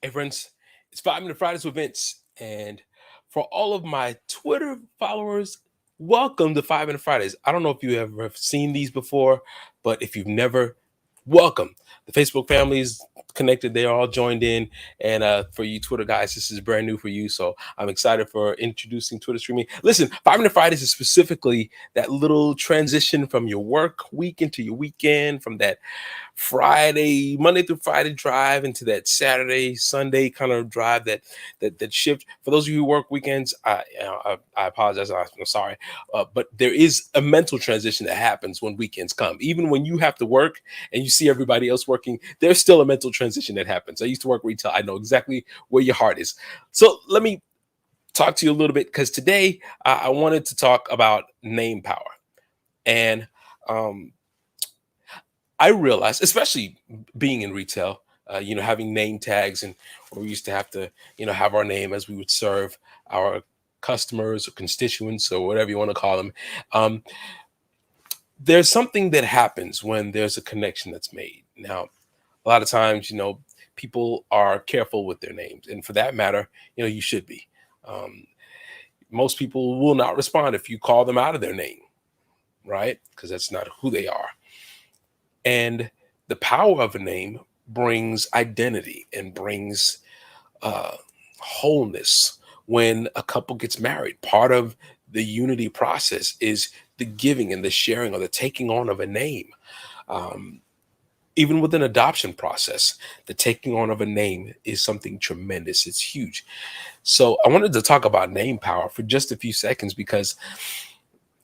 Hey friends, it's 5 Minute Fridays with Vince. And for all of my Twitter followers, welcome to 5 Minute Fridays. I don't know if you ever have seen these before, but if you've never, welcome. The Facebook family is connected, they're all joined in. And for you Twitter guys, this is brand new for you. So I'm excited for introducing Twitter streaming. Listen, 5 Minute Fridays is specifically that little transition from your work week into your weekend, from that Monday through Friday drive into that Saturday, Sunday kind of drive, that shift. For those of you who work weekends, I apologize. I'm sorry, but there is a mental transition that happens when weekends come. Even when you have to work and you see everybody else working, there's still a mental transition that happens. I used to work retail. I know exactly where your heart is. So let me talk to you a little bit because today I wanted to talk about name power. And um, I realized, especially being in retail, having name tags, and we used to have to, have our name as we would serve our customers or constituents or whatever you want to call them. Um, there's something that happens when there's a connection that's made. Now, a lot of times, people are careful with their names, and for that matter, you should be. Um, Most people will not respond if you call them out of their name, right? Because that's not who they are. And the power of a name brings identity and brings uh, wholeness. When a couple gets married, part of the unity process is the giving and the sharing or the taking on of a name. Um, Even with an adoption process, the taking on of a name is something tremendous. It's huge. So I wanted to talk about name power for just a few seconds because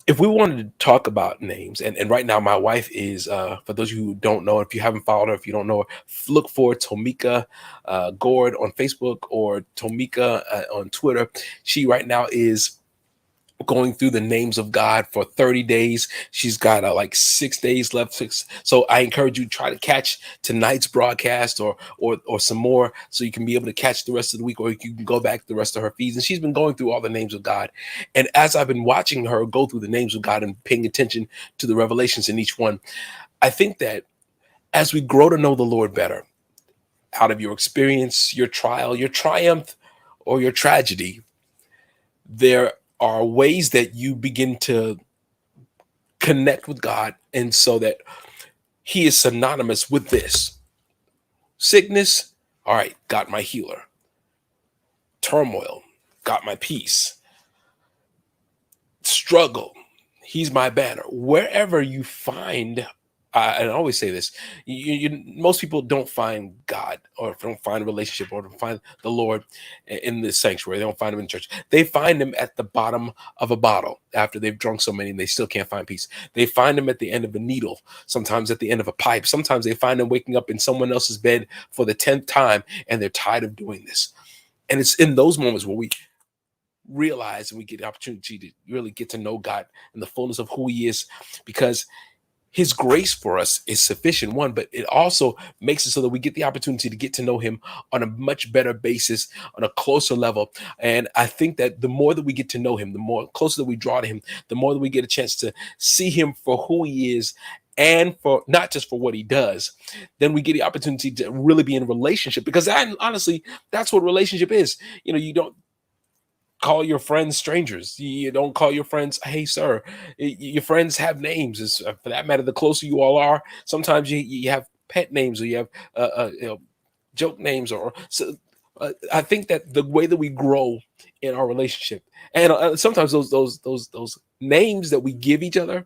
if we wanted to talk about names, and right now my wife is, for those of you who don't know, if you haven't followed her, if you don't know her, look for Tomika Gord on Facebook or Tomika on Twitter. She right now is going through the names of God for 30 days. She's got like 6 days left. So I encourage you to try to catch tonight's broadcast or some more so you can be able to catch the rest of the week, or you can go back to the rest of her feeds. And she's been going through all the names of God. And as I've been watching her go through the names of God and paying attention to the revelations in each one, I think that as we grow to know the Lord better, out of your experience, your trial, your triumph, or your tragedy, there are ways that you begin to connect with God, and so that He is synonymous with this sickness. All right, got my healer. Turmoil, got my peace. Struggle, He's my banner. Wherever you find, and I always say this, most people don't find God or don't find a relationship or don't find the Lord in the sanctuary. They don't find Him in church. They find Him at the bottom of a bottle after they've drunk so many and they still can't find peace. They find Him at the end of a needle, sometimes at the end of a pipe. Sometimes they find Him waking up in someone else's bed for the 10th time and they're tired of doing this. And it's in those moments where we realize and we get the opportunity to really get to know God and the fullness of who He is, because His grace for us is sufficient, one, but it also makes it so that we get the opportunity to get to know Him on a much better basis, on a closer level. And I think that the more that we get to know Him, the more closer that we draw to Him, the more that we get a chance to see Him for who He is, and for not just for what He does, then we get the opportunity to really be in a relationship. Because honestly, that's what relationship is. You don't call your friends strangers. You don't call your friends, hey, sir. Your friends have names. For that matter, the closer you all are, sometimes you have pet names, or you have joke names, or so. I think that the way that we grow in our relationship, and sometimes those names that we give each other,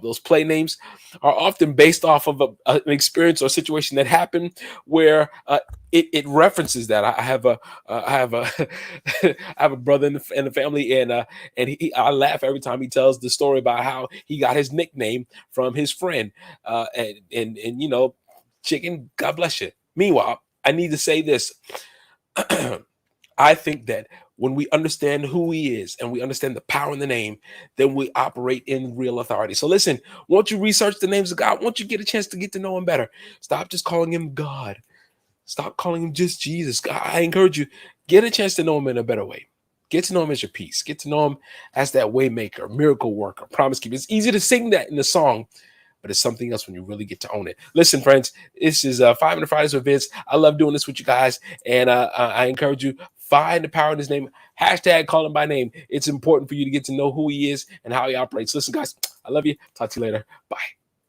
those play names, are often based off of an experience or situation that happened where it references that. I have a I have a brother in the family, and I laugh every time he tells the story about how he got his nickname from his friend, and chicken. God bless you. Meanwhile, I need to say this. I think that when we understand who He is and we understand the power in the name, then we operate in real authority. So listen, once you research the names of God, once you get a chance to get to know Him better, stop just calling Him God. Stop calling Him just Jesus. I encourage you, get a chance to know Him in a better way. Get to know Him as your peace. Get to know Him as that way maker, miracle worker, promise keeper. It's easy to sing that in the song, but it's something else when you really get to own it. Listen, friends, this is 500 Fridays with Vince. I love doing this with you guys, and I encourage you, find the power in his name. Hashtag call him by name. It's important for you to get to know who he is and how he operates. Listen, guys, I love you. Talk to you later. Bye.